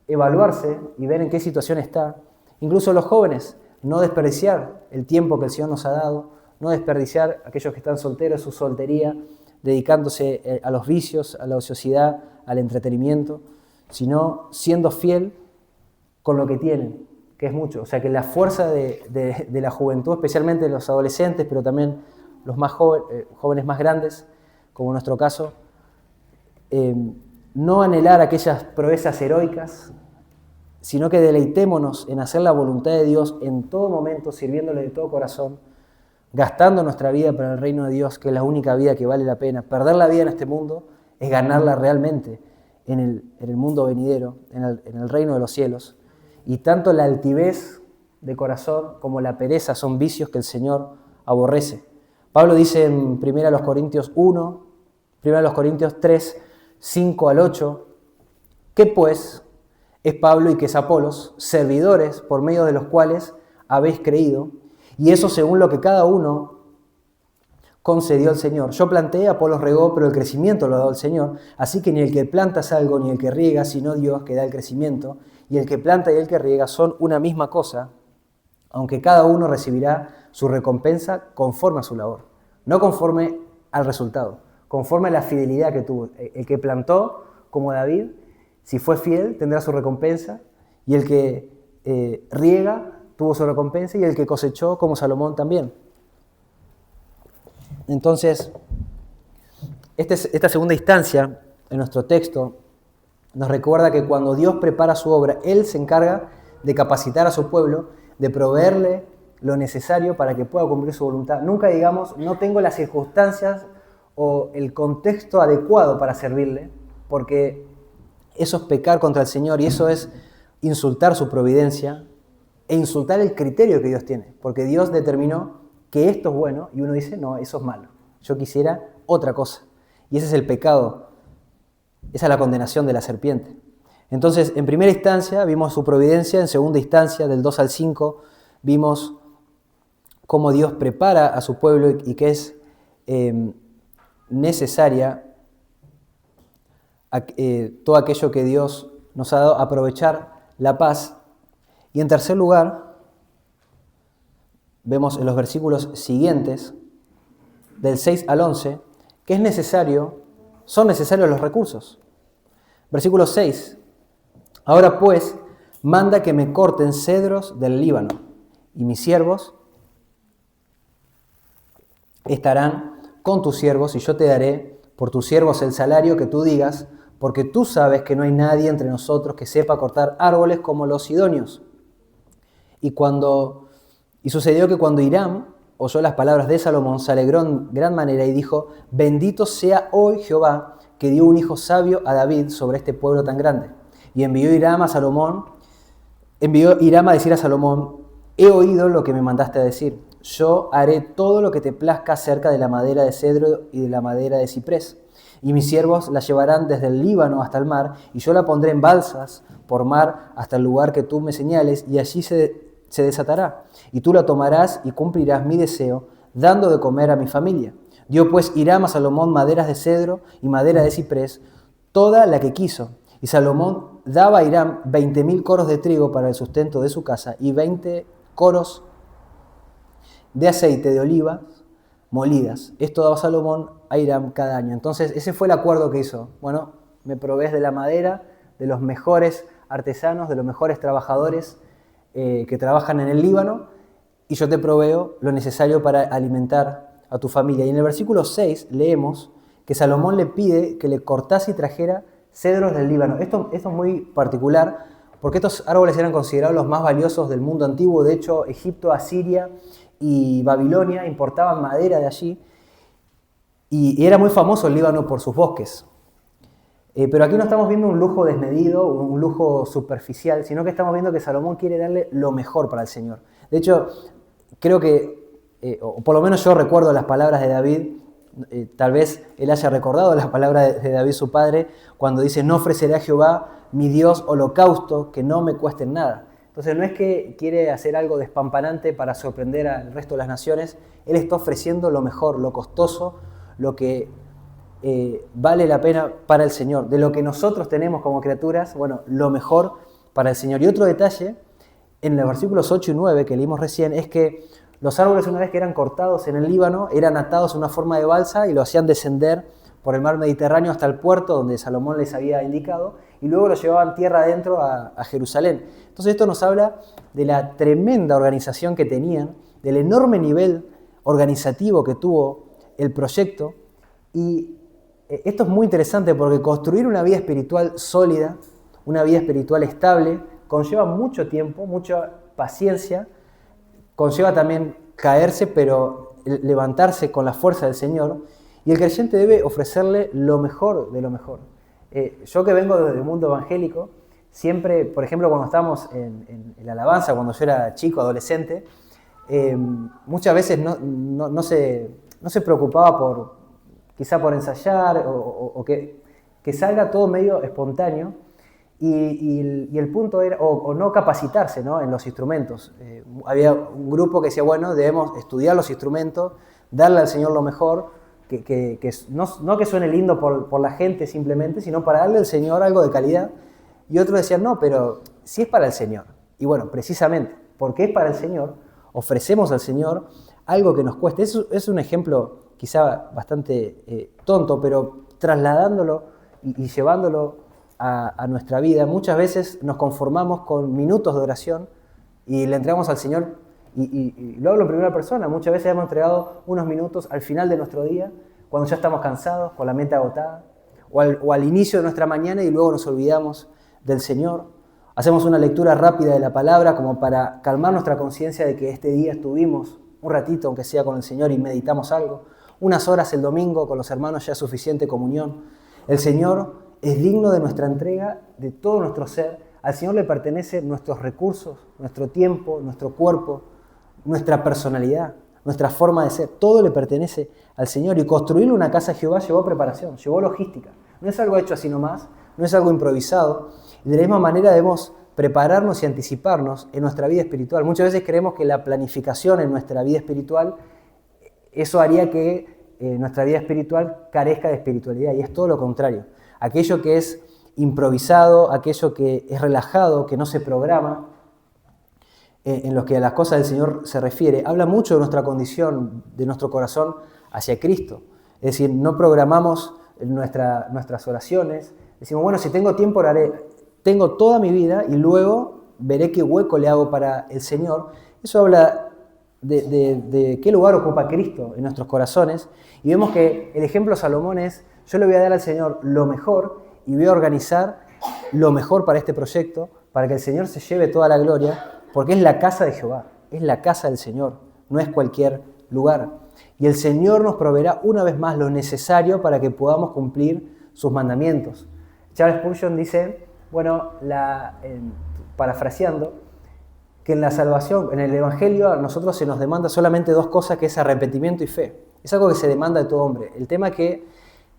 evaluarse y ver en qué situación está. Incluso los jóvenes, no desperdiciar el tiempo que el Señor nos ha dado, no desperdiciar aquellos que están solteros, su soltería, dedicándose a los vicios, a la ociosidad, al entretenimiento, sino siendo fiel con lo que tienen, que es mucho. O sea, que la fuerza de la juventud, especialmente de los adolescentes, pero también los más jóvenes más grandes, como en nuestro caso, no anhelar aquellas proezas heroicas, sino que deleitémonos en hacer la voluntad de Dios en todo momento, sirviéndole de todo corazón, gastando nuestra vida para el reino de Dios, que es la única vida que vale la pena. Perder la vida en este mundo es ganarla realmente en el mundo venidero, en el reino de los cielos. Y tanto la altivez de corazón como la pereza son vicios que el Señor aborrece. Pablo dice en 1 Corintios 1, 1 Corintios 3, 5 al 8, que pues es Pablo y que es Apolos, servidores por medio de los cuales habéis creído, y eso según lo que cada uno concedió el Señor. Yo planté, Apolos regó, pero el crecimiento lo ha dado el Señor, así que ni el que planta es algo, ni el que riega, sino Dios que da el crecimiento, y el que planta y el que riega son una misma cosa, aunque cada uno recibirá su recompensa conforme a su labor, no conforme al resultado, conforme a la fidelidad que tuvo. El que plantó, como David, si fue fiel, tendrá su recompensa, y el que riega tuvo su recompensa, y el que cosechó, como Salomón, también. Entonces, esta segunda instancia en nuestro texto nos recuerda que cuando Dios prepara su obra, Él se encarga de capacitar a su pueblo, de proveerle lo necesario para que pueda cumplir su voluntad. Nunca digamos, no tengo las circunstancias o el contexto adecuado para servirle, porque eso es pecar contra el Señor y eso es insultar su providencia e insultar el criterio que Dios tiene, porque Dios determinó que esto es bueno y uno dice, no, eso es malo, yo quisiera otra cosa. Y ese es el pecado, esa es la condenación de la serpiente. Entonces, en primera instancia vimos su providencia, en segunda instancia, del 2 al 5, vimos cómo Dios prepara a su pueblo y que es necesaria todo aquello que Dios nos ha dado, aprovechar la paz. Y en tercer lugar, vemos en los versículos siguientes, del 6 al 11, que son necesarios los recursos. Versículo 6. Ahora pues, manda que me corten cedros del Líbano, y mis siervos estarán con tus siervos, y yo te daré por tus siervos el salario que tú digas, porque tú sabes que no hay nadie entre nosotros que sepa cortar árboles como los sidonios. Y sucedió que cuando Hiram oyó las palabras de Salomón, se alegró en gran manera y dijo, bendito sea hoy Jehová, que dio un hijo sabio a David sobre este pueblo tan grande. Y envió Hiram a decir a Salomón, he oído lo que me mandaste a decir. Yo haré todo lo que te plazca acerca de la madera de cedro y de la madera de ciprés. Y mis siervos la llevarán desde el Líbano hasta el mar, y yo la pondré en balsas por mar hasta el lugar que tú me señales, y allí se desatará. Y tú la tomarás y cumplirás mi deseo, dando de comer a mi familia. Dio pues Hiram a Salomón maderas de cedro y madera de ciprés, toda la que quiso. Y Salomón daba a Hiram 20.000 coros de trigo para el sustento de su casa y 20 coros de aceite de olivas molidas. Esto daba Salomón a Hiram cada año. Entonces ese fue el acuerdo que hizo. Bueno, me provees de la madera, de los mejores artesanos, de los mejores trabajadores que trabajan en el Líbano, y yo te proveo lo necesario para alimentar a tu familia. Y en el versículo 6 leemos que Salomón le pide que le cortase y trajera cedros del Líbano. Esto es muy particular porque estos árboles eran considerados los más valiosos del mundo antiguo. De hecho, Egipto, Asiria y Babilonia importaban madera de allí, y era muy famoso el Líbano por sus bosques. Pero aquí no estamos viendo un lujo desmedido, un lujo superficial, sino que estamos viendo que Salomón quiere darle lo mejor para el Señor. De hecho, creo que, o por lo menos yo recuerdo las palabras de David, tal vez él haya recordado las palabras de David su padre, cuando dice, no ofreceré a Jehová, mi Dios, holocausto que no me cuesten nada. Entonces no es que quiere hacer algo despampanante para sorprender al resto de las naciones, él está ofreciendo lo mejor, lo costoso, lo que vale la pena para el Señor. De lo que nosotros tenemos como criaturas, bueno, lo mejor para el Señor. Y otro detalle, en los versículos 8 y 9 que leímos recién, es que los árboles, una vez que eran cortados en el Líbano, eran atados en una forma de balsa y lo hacían descender por el mar Mediterráneo hasta el puerto donde Salomón les había indicado, y luego lo llevaban tierra adentro a Jerusalén. Entonces esto nos habla de la tremenda organización que tenían, del enorme nivel organizativo que tuvo el proyecto, y esto es muy interesante porque construir una vida espiritual sólida, una vida espiritual estable, conlleva mucho tiempo, mucha paciencia, conlleva también caerse, pero levantarse con la fuerza del Señor, y el creyente debe ofrecerle lo mejor de lo mejor. Yo que vengo del mundo evangélico, siempre, por ejemplo, cuando estábamos en la alabanza, cuando yo era chico, adolescente, muchas veces no se preocupaba quizá por ensayar o que salga todo medio espontáneo, y el punto era, o no capacitarse, ¿no?, en los instrumentos. Había un grupo que decía, bueno, debemos estudiar los instrumentos, darle al Señor lo mejor, no que suene lindo por la gente simplemente, sino para darle al Señor algo de calidad. Y otros decían, no, pero si es para el Señor. Y bueno, precisamente, porque es para el Señor, ofrecemos al Señor algo que nos cueste. Es un ejemplo quizá bastante tonto, pero trasladándolo y llevándolo a nuestra vida, muchas veces nos conformamos con minutos de oración y le entregamos al Señor, y lo hablo en primera persona, muchas veces hemos entregado unos minutos al final de nuestro día, cuando ya estamos cansados, con la mente agotada, o al inicio de nuestra mañana, y luego nos olvidamos del Señor. Hacemos una lectura rápida de la palabra como para calmar nuestra conciencia de que este día estuvimos un ratito, aunque sea con el Señor, y meditamos algo. Unas horas el domingo con los hermanos ya es suficiente comunión. El Señor es digno de nuestra entrega, de todo nuestro ser. Al Señor le pertenecen nuestros recursos, nuestro tiempo, nuestro cuerpo, nuestra personalidad, nuestra forma de ser. Todo le pertenece al Señor. Y construir una casa de Jehová llevó preparación, llevó logística. No es algo hecho así nomás, no es algo improvisado. Y de la misma manera debemos prepararnos y anticiparnos en nuestra vida espiritual. Muchas veces creemos que la planificación en nuestra vida espiritual, eso haría que nuestra vida espiritual carezca de espiritualidad, y es todo lo contrario. Aquello que es improvisado, aquello que es relajado, que no se programa, en lo que a las cosas del Señor se refiere, habla mucho de nuestra condición, de nuestro corazón hacia Cristo. Es decir, no programamos nuestras oraciones, decimos, bueno, si tengo tiempo oraré, tengo toda mi vida y luego veré qué hueco le hago para el Señor. Eso habla de qué lugar ocupa Cristo en nuestros corazones, y vemos que el ejemplo de Salomón es, yo le voy a dar al Señor lo mejor y voy a organizar lo mejor para este proyecto, para que el Señor se lleve toda la gloria, porque es la casa de Jehová, es la casa del Señor, no es cualquier lugar. Y el Señor nos proveerá una vez más lo necesario para que podamos cumplir sus mandamientos. Charles Spurgeon dice, bueno, parafraseando, que en la salvación, en el Evangelio, a nosotros se nos demanda solamente dos cosas, que es arrepentimiento y fe. Es algo que se demanda de todo hombre. El tema es que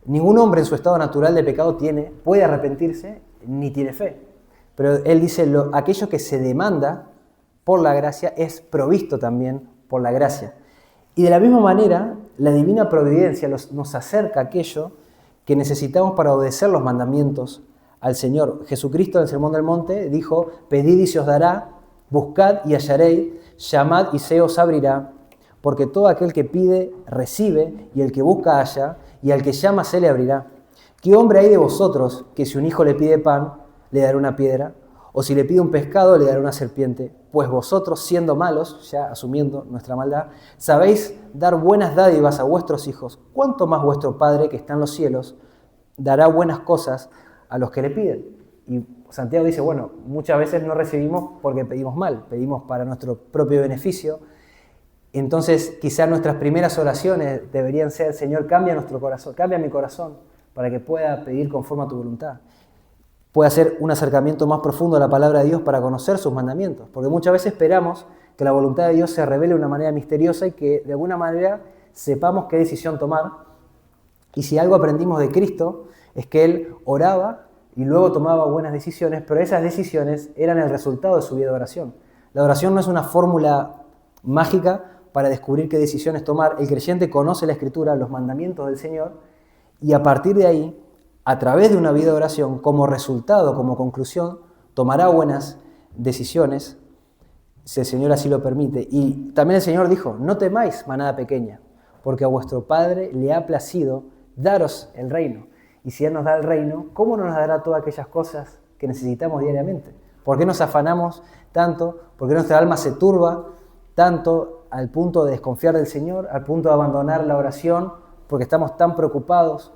ningún hombre en su estado natural de pecado puede arrepentirse ni tiene fe. Pero él dice, aquello que se demanda por la gracia es provisto también por la gracia. Y de la misma manera, la divina providencia nos acerca a aquello que necesitamos para obedecer los mandamientos al Señor. Jesucristo en el Sermón del Monte dijo, pedid y se os dará, buscad y hallaréis, llamad y se os abrirá, porque todo aquel que pide, recibe, y el que busca, halla, y al que llama se le abrirá. ¿Qué hombre hay de vosotros que si un hijo le pide pan, le dará una piedra? O si le pide un pescado, le dará una serpiente. Pues vosotros, siendo malos, ya asumiendo nuestra maldad, sabéis dar buenas dádivas a vuestros hijos. ¿Cuánto más vuestro Padre, que está en los cielos, dará buenas cosas a los que le piden? Y Santiago dice, bueno, muchas veces no recibimos porque pedimos mal, pedimos para nuestro propio beneficio. Entonces, quizás nuestras primeras oraciones deberían ser, Señor, cambia nuestro corazón, cambia mi corazón, para que pueda pedir conforme a tu voluntad. Puede hacer un acercamiento más profundo a la palabra de Dios para conocer sus mandamientos, porque muchas veces esperamos que la voluntad de Dios se revele de una manera misteriosa y que de alguna manera sepamos qué decisión tomar. Y si algo aprendimos de Cristo es que Él oraba y luego tomaba buenas decisiones, pero esas decisiones eran el resultado de su vida de oración. La oración no es una fórmula mágica para descubrir qué decisiones tomar. El creyente conoce la Escritura, los mandamientos del Señor, y a partir de ahí, a través de una vida de oración, como resultado, como conclusión, tomará buenas decisiones, si el Señor así lo permite. Y también el Señor dijo, no temáis, manada pequeña, porque a vuestro Padre le ha placido daros el reino. Y si Él nos da el reino, ¿cómo no nos dará todas aquellas cosas que necesitamos diariamente? ¿Por qué nos afanamos tanto? ¿Por qué nuestra alma se turba tanto al punto de desconfiar del Señor, al punto de abandonar la oración, porque estamos tan preocupados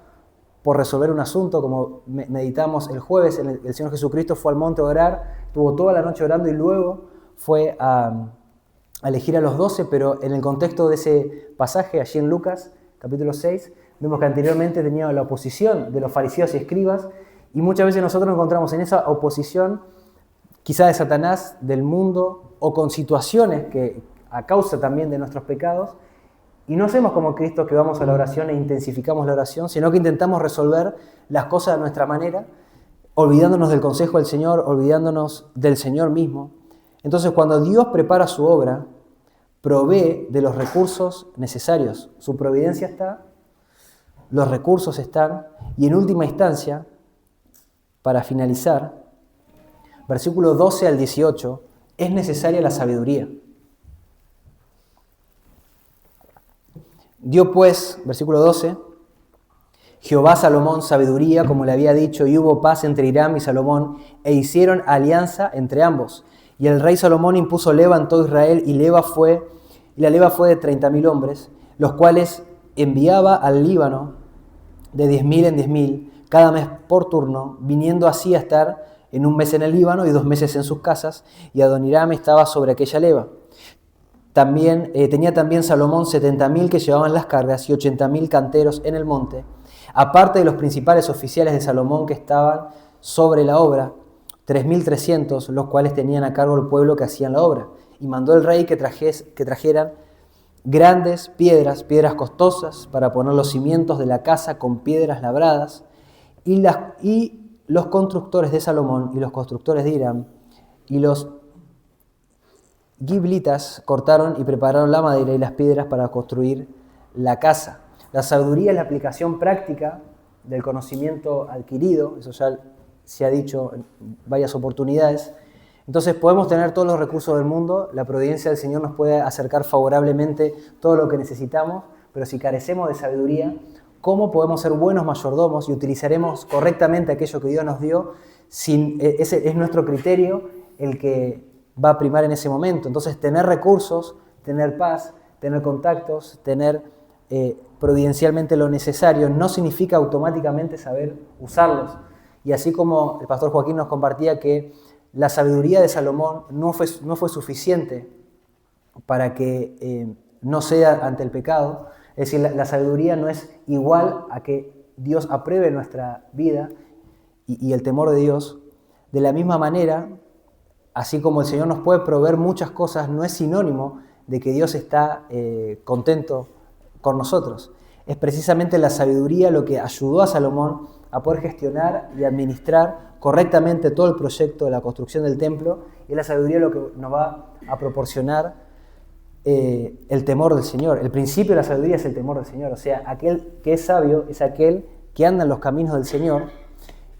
por resolver un asunto? Como meditamos el jueves, el Señor Jesucristo fue al monte a orar, estuvo toda la noche orando y luego fue a elegir a los 12, pero en el contexto de ese pasaje, allí en Lucas, capítulo 6, vemos que anteriormente tenía la oposición de los fariseos y escribas, y muchas veces nosotros nos encontramos en esa oposición, quizá de Satanás, del mundo, o con situaciones que a causa también de nuestros pecados, y no hacemos como Cristo, que vamos a la oración e intensificamos la oración, sino que intentamos resolver las cosas de nuestra manera, olvidándonos del consejo del Señor, olvidándonos del Señor mismo. Entonces, cuando Dios prepara su obra, provee de los recursos necesarios. Su providencia está, los recursos están, y en última instancia, para finalizar, versículo 12 al 18, es necesaria la sabiduría. Dio pues, versículo 12, Jehová a Salomón sabiduría, como le había dicho, y hubo paz entre Hiram y Salomón, e hicieron alianza entre ambos. Y el rey Salomón impuso leva en todo Israel, y la leva fue de 30.000 hombres, los cuales enviaba al Líbano de 10.000 en 10.000, cada mes por turno, viniendo así a estar en un mes en el Líbano y 2 meses en sus casas, y Adoniram estaba sobre aquella leva. Tenía también Salomón 70.000 que llevaban las cargas y 80.000 canteros en el monte, aparte de los principales oficiales de Salomón que estaban sobre la obra, 3.300, los cuales tenían a cargo el pueblo que hacían la obra. Y mandó el rey que trajeran grandes piedras costosas, para poner los cimientos de la casa con piedras labradas, y los constructores de Salomón y los constructores de Hiram y los giblitas cortaron y prepararon la madera y las piedras para construir la casa. La sabiduría es la aplicación práctica del conocimiento adquirido, eso ya se ha dicho en varias oportunidades. Entonces podemos tener todos los recursos del mundo, la providencia del Señor nos puede acercar favorablemente todo lo que necesitamos, pero si carecemos de sabiduría, ¿cómo podemos ser buenos mayordomos y utilizaremos correctamente aquello que Dios nos dio? Ese es nuestro criterio el que va a primar en ese momento. Entonces, tener recursos, tener paz, tener contactos, tener providencialmente lo necesario, no significa automáticamente saber usarlos. Y así como el pastor Joaquín nos compartía que la sabiduría de Salomón no fue suficiente para que no ceda ante el pecado, es decir, la sabiduría no es igual a que Dios apruebe nuestra vida y el temor de Dios. De la misma manera, así como el Señor nos puede proveer muchas cosas, no es sinónimo de que Dios está contento con nosotros. Es precisamente la sabiduría lo que ayudó a Salomón a poder gestionar y administrar correctamente todo el proyecto de la construcción del templo, y es la sabiduría lo que nos va a proporcionar el temor del Señor. El principio de la sabiduría es el temor del Señor, o sea, aquel que es sabio es aquel que anda en los caminos del Señor,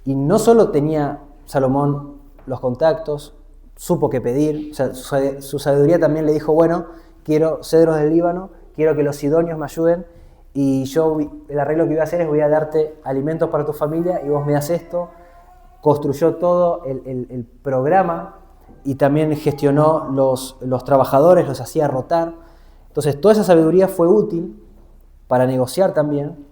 y no solo tenía Salomón los contactos, supo qué pedir, o sea, su sabiduría también le dijo, bueno, quiero cedros del Líbano, quiero que los sidonios me ayuden, y yo el arreglo que voy a hacer es voy a darte alimentos para tu familia y vos me das esto. Construyó todo el programa y también gestionó los trabajadores, los hacía rotar. Entonces toda esa sabiduría fue útil para negociar también,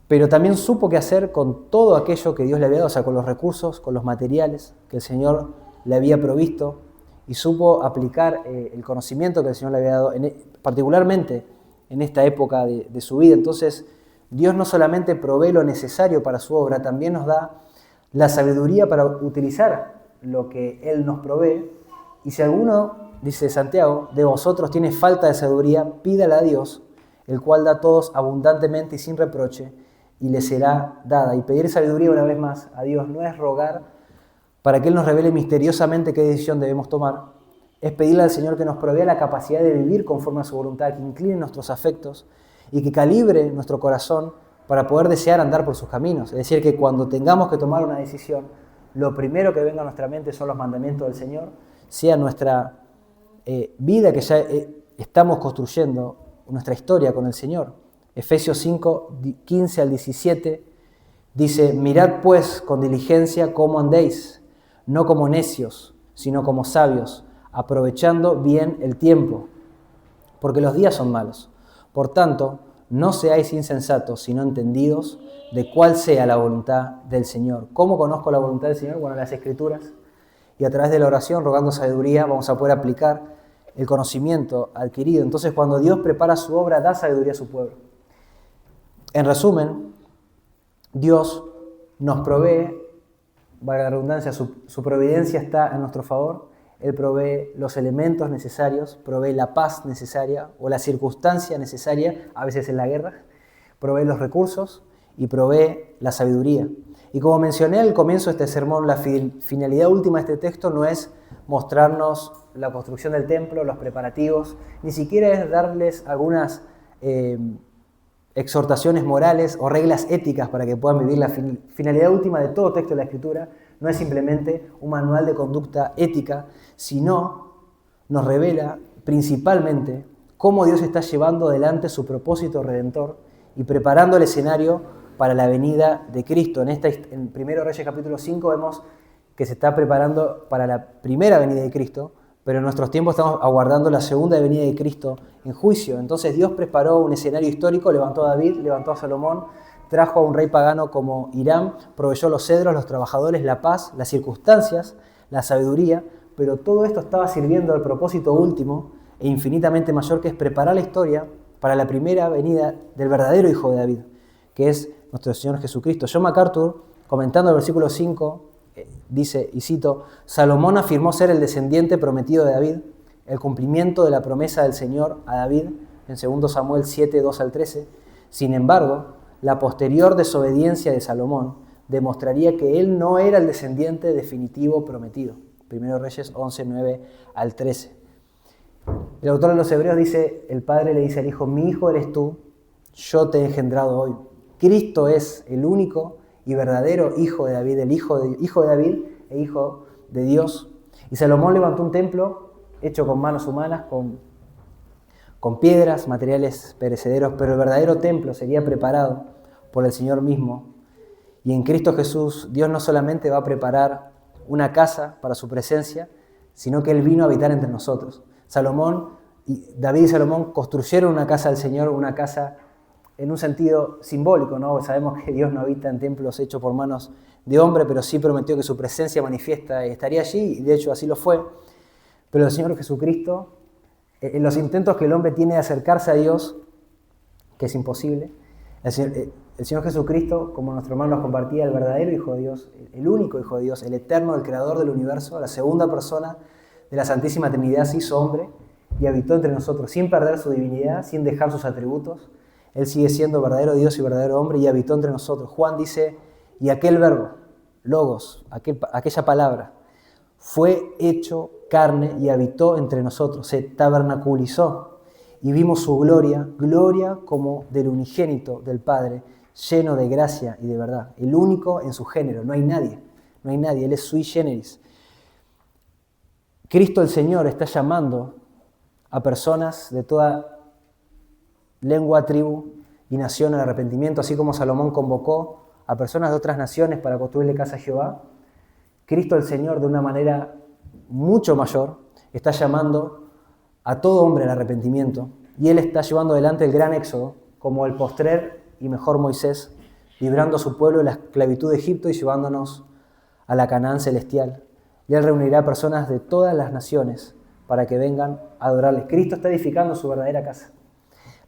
pero también supo qué hacer con todo aquello que Dios le había dado, o sea, con los recursos, con los materiales que el Señor le había provisto, y supo aplicar el conocimiento que el Señor le había dado, particularmente en esta época de su vida. Entonces, Dios no solamente provee lo necesario para su obra, también nos da la sabiduría para utilizar lo que Él nos provee. Y si alguno, dice Santiago, de vosotros tiene falta de sabiduría, pídala a Dios, el cual da a todos abundantemente y sin reproche, y le será dada. Y pedir sabiduría, una vez más, a Dios no es rogar para que Él nos revele misteriosamente qué decisión debemos tomar, es pedirle al Señor que nos provea la capacidad de vivir conforme a su voluntad, que incline nuestros afectos y que calibre nuestro corazón para poder desear andar por sus caminos. Es decir, que cuando tengamos que tomar una decisión, lo primero que venga a nuestra mente son los mandamientos del Señor, sea nuestra vida que ya estamos construyendo, nuestra historia con el Señor. Efesios 5, 15 al 17, dice: mirad pues con diligencia cómo andéis, no como necios, sino como sabios, aprovechando bien el tiempo, porque los días son malos. Por tanto, no seáis insensatos, sino entendidos de cuál sea la voluntad del Señor. ¿Cómo conozco la voluntad del Señor? Bueno, las Escrituras. Y a través de la oración, rogando sabiduría, vamos a poder aplicar el conocimiento adquirido. Entonces, cuando Dios prepara su obra, da sabiduría a su pueblo. En resumen, Dios nos provee, valga la redundancia, su providencia está en nuestro favor. Él provee los elementos necesarios, provee la paz necesaria o la circunstancia necesaria, a veces en la guerra, provee los recursos y provee la sabiduría. Y como mencioné al comienzo de este sermón, la finalidad última de este texto no es mostrarnos la construcción del templo, los preparativos, ni siquiera es darles algunas exhortaciones morales o reglas éticas para que puedan vivir. La finalidad última de todo texto de la Escritura no es simplemente un manual de conducta ética, sino nos revela principalmente cómo Dios está llevando adelante su propósito redentor y preparando el escenario para la venida de Cristo. En 1 Reyes capítulo 5 vemos que se está preparando para la primera venida de Cristo, pero en nuestros tiempos estamos aguardando la segunda venida de Cristo en juicio. Entonces Dios preparó un escenario histórico, levantó a David, levantó a Salomón, trajo a un rey pagano como Hiram, proveyó los cedros, los trabajadores, la paz, las circunstancias, la sabiduría, pero todo esto estaba sirviendo al propósito último e infinitamente mayor, que es preparar la historia para la primera venida del verdadero Hijo de David, que es nuestro Señor Jesucristo. John MacArthur, comentando el versículo 5, dice, y cito: Salomón afirmó ser el descendiente prometido de David, el cumplimiento de la promesa del Señor a David en 2 Samuel 7, 2 al 13. Sin embargo, la posterior desobediencia de Salomón demostraría que él no era el descendiente definitivo prometido. 1 Reyes 11, 9 al 13. El autor de los Hebreos dice, el padre le dice al hijo: mi hijo eres tú, yo te he engendrado hoy. Cristo es el único y verdadero Hijo de David, el hijo de David e Hijo de Dios. Y Salomón levantó un templo hecho con manos humanas, con piedras, materiales perecederos, pero el verdadero templo sería preparado por el Señor mismo. Y en Cristo Jesús, Dios no solamente va a preparar una casa para su presencia, sino que Él vino a habitar entre nosotros. David y Salomón construyeron una casa al Señor, una casa en un sentido simbólico, ¿no? Sabemos que Dios no habita en templos hechos por manos de hombre, pero sí prometió que su presencia manifiesta estaría allí, y de hecho así lo fue. Pero el Señor Jesucristo, en los intentos que el hombre tiene de acercarse a Dios, que es imposible, el Señor Jesucristo, como nuestro hermano nos compartía, el verdadero Hijo de Dios, el único Hijo de Dios, el eterno, el creador del universo, la segunda persona de la Santísima Trinidad, se hizo hombre y habitó entre nosotros, sin perder su divinidad, sin dejar sus atributos. Él sigue siendo verdadero Dios y verdadero hombre y habitó entre nosotros. Juan dice, y aquel verbo, logos, aquella palabra, fue hecho carne y habitó entre nosotros, se tabernaculizó y vimos su gloria, gloria como del unigénito del Padre, lleno de gracia y de verdad, el único en su género, no hay nadie, Él es sui generis. Cristo el Señor está llamando a personas de toda lengua, tribu y nación al arrepentimiento, así como Salomón convocó a personas de otras naciones para construirle casa a Jehová. Cristo el Señor, de una manera mucho mayor, está llamando a todo hombre al arrepentimiento, y Él está llevando adelante el gran éxodo como el postrer y mejor Moisés, librando a su pueblo de la esclavitud de Egipto y llevándonos a la Canaán celestial. Y Él reunirá a personas de todas las naciones para que vengan a adorarle. Cristo está edificando su verdadera casa.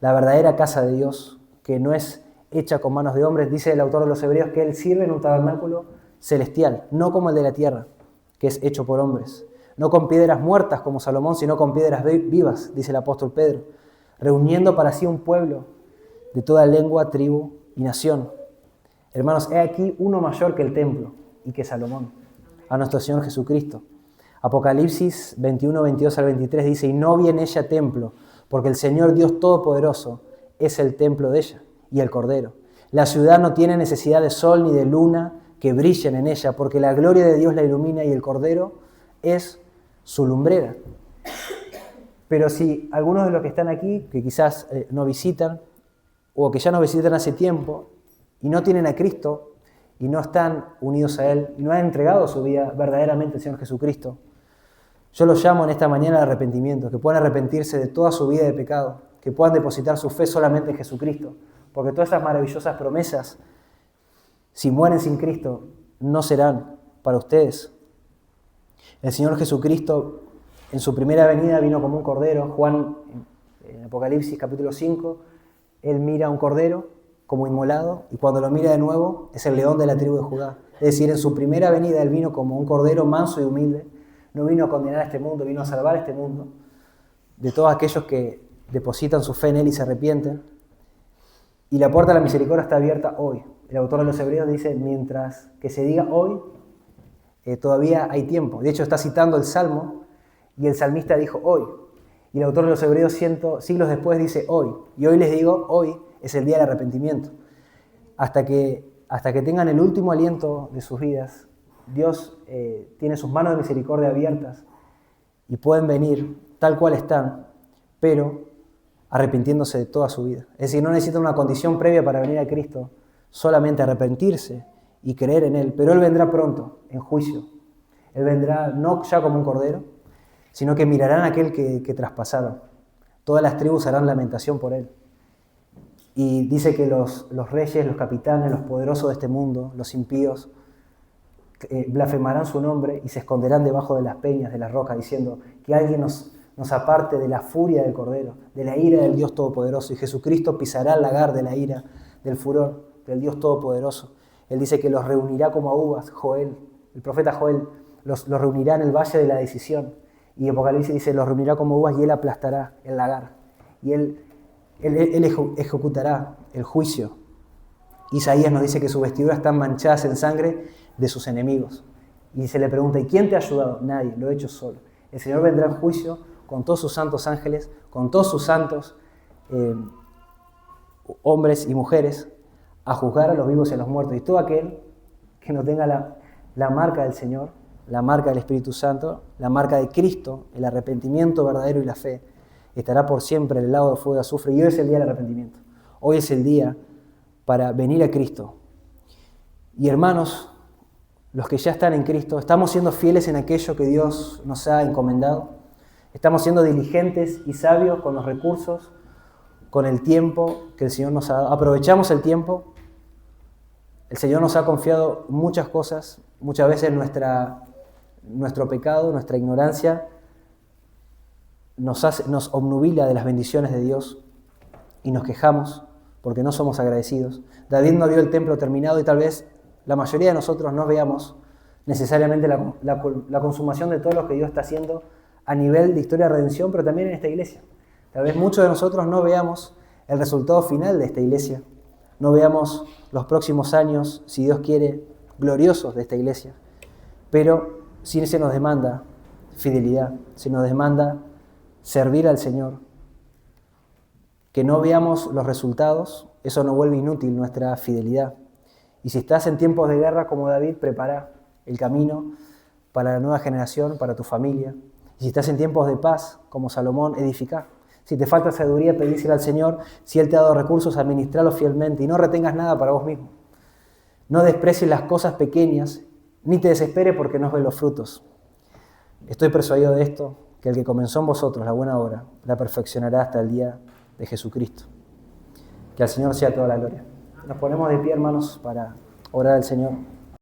La verdadera casa de Dios, que no es hecha con manos de hombres. Dice el autor de los Hebreos que Él sirve en un tabernáculo celestial, no como el de la tierra, que es hecho por hombres. No con piedras muertas como Salomón, sino con piedras vivas, dice el apóstol Pedro, reuniendo para sí un pueblo de toda lengua, tribu y nación. Hermanos, he aquí uno mayor que el templo y que Salomón, a nuestro Señor Jesucristo. Apocalipsis 21, 22 al 23 dice, y no vi en ella templo, porque el Señor Dios Todopoderoso es el templo de ella y el Cordero. La ciudad no tiene necesidad de sol ni de luna que brillen en ella, porque la gloria de Dios la ilumina y el Cordero es su lumbrera. Pero si algunos de los que están aquí, que quizás no visitan o que ya nos visitan hace tiempo y no tienen a Cristo y no están unidos a Él y no han entregado su vida verdaderamente al Señor Jesucristo, yo los llamo en esta mañana al arrepentimiento, que puedan arrepentirse de toda su vida de pecado, que puedan depositar su fe solamente en Jesucristo, porque todas estas maravillosas promesas, si mueren sin Cristo, no serán para ustedes. El Señor Jesucristo en su primera venida vino como un cordero. Juan, en Apocalipsis capítulo 5, Él mira a un cordero como inmolado y cuando lo mira de nuevo es el león de la tribu de Judá. Es decir, en su primera venida Él vino como un cordero manso y humilde. No vino a condenar a este mundo, vino a salvar a este mundo de todos aquellos que depositan su fe en Él y se arrepienten. Y la puerta de la misericordia está abierta hoy. El autor de los Hebreos dice, mientras que se diga hoy, todavía hay tiempo. De hecho, está citando el Salmo y el salmista dijo hoy. Y el autor de los Hebreos siglos después dice hoy. Y hoy les digo, hoy es el día del arrepentimiento. Hasta que tengan el último aliento de sus vidas, Dios tiene sus manos de misericordia abiertas y pueden venir tal cual están, pero arrepintiéndose de toda su vida. Es decir, no necesitan una condición previa para venir a Cristo, solamente arrepentirse y creer en Él. Pero Él vendrá pronto, en juicio. Él vendrá no ya como un cordero, sino que mirarán a aquel que traspasaron. Todas las tribus harán lamentación por Él. Y dice que los reyes, los capitanes, los poderosos de este mundo, los impíos, blasfemarán su nombre y se esconderán debajo de las peñas, de las rocas, diciendo que alguien nos aparte de la furia del Cordero, de la ira del Dios Todopoderoso. Y Jesucristo pisará el lagar de la ira, del furor del Dios Todopoderoso. Él dice que los reunirá como a uvas, Joel, el profeta Joel, los reunirá en el valle de la decisión. Y Apocalipsis dice, los reunirá como uvas y Él aplastará el lagar. Y Él ejecutará el juicio. Isaías nos dice que sus vestiduras están manchadas en sangre de sus enemigos. Y se le pregunta, ¿y quién te ha ayudado? Nadie, lo he hecho solo. El Señor vendrá en juicio con todos sus santos ángeles, con todos sus santos hombres y mujeres, a juzgar a los vivos y a los muertos. Y todo aquel que no tenga la marca del Señor, la marca del Espíritu Santo, la marca de Cristo, el arrepentimiento verdadero y la fe, estará por siempre en el lago de fuego de azufre. Y hoy es el día del arrepentimiento. Hoy es el día para venir a Cristo. Y hermanos, los que ya están en Cristo, estamos siendo fieles en aquello que Dios nos ha encomendado. Estamos siendo diligentes y sabios con los recursos, con el tiempo que el Señor nos ha dado. Aprovechamos el tiempo. El Señor nos ha confiado muchas cosas. Muchas veces nuestro pecado, nuestra ignorancia, nos obnubila de las bendiciones de Dios y nos quejamos porque no somos agradecidos. David no vio el templo terminado y tal vez la mayoría de nosotros no veamos necesariamente la consumación de todo lo que Dios está haciendo a nivel de historia de redención, pero también en esta iglesia. Tal vez muchos de nosotros no veamos el resultado final de esta iglesia, no veamos los próximos años, si Dios quiere, gloriosos de esta iglesia, pero sí se nos demanda fidelidad, se nos demanda servir al Señor. Que no veamos los resultados, eso no vuelve inútil nuestra fidelidad. Y si estás en tiempos de guerra como David, prepara el camino para la nueva generación, para tu familia. Y si estás en tiempos de paz, como Salomón, edifica. Si te falta sabiduría, pedísela al Señor. Si Él te ha dado recursos, administralos fielmente y no retengas nada para vos mismo. No desprecies las cosas pequeñas, ni te desesperes porque no ves los frutos. Estoy persuadido de esto, que el que comenzó en vosotros la buena obra, la perfeccionará hasta el día de Jesucristo. Que al Señor sea toda la gloria. Nos ponemos de pie, hermanos, para orar al Señor.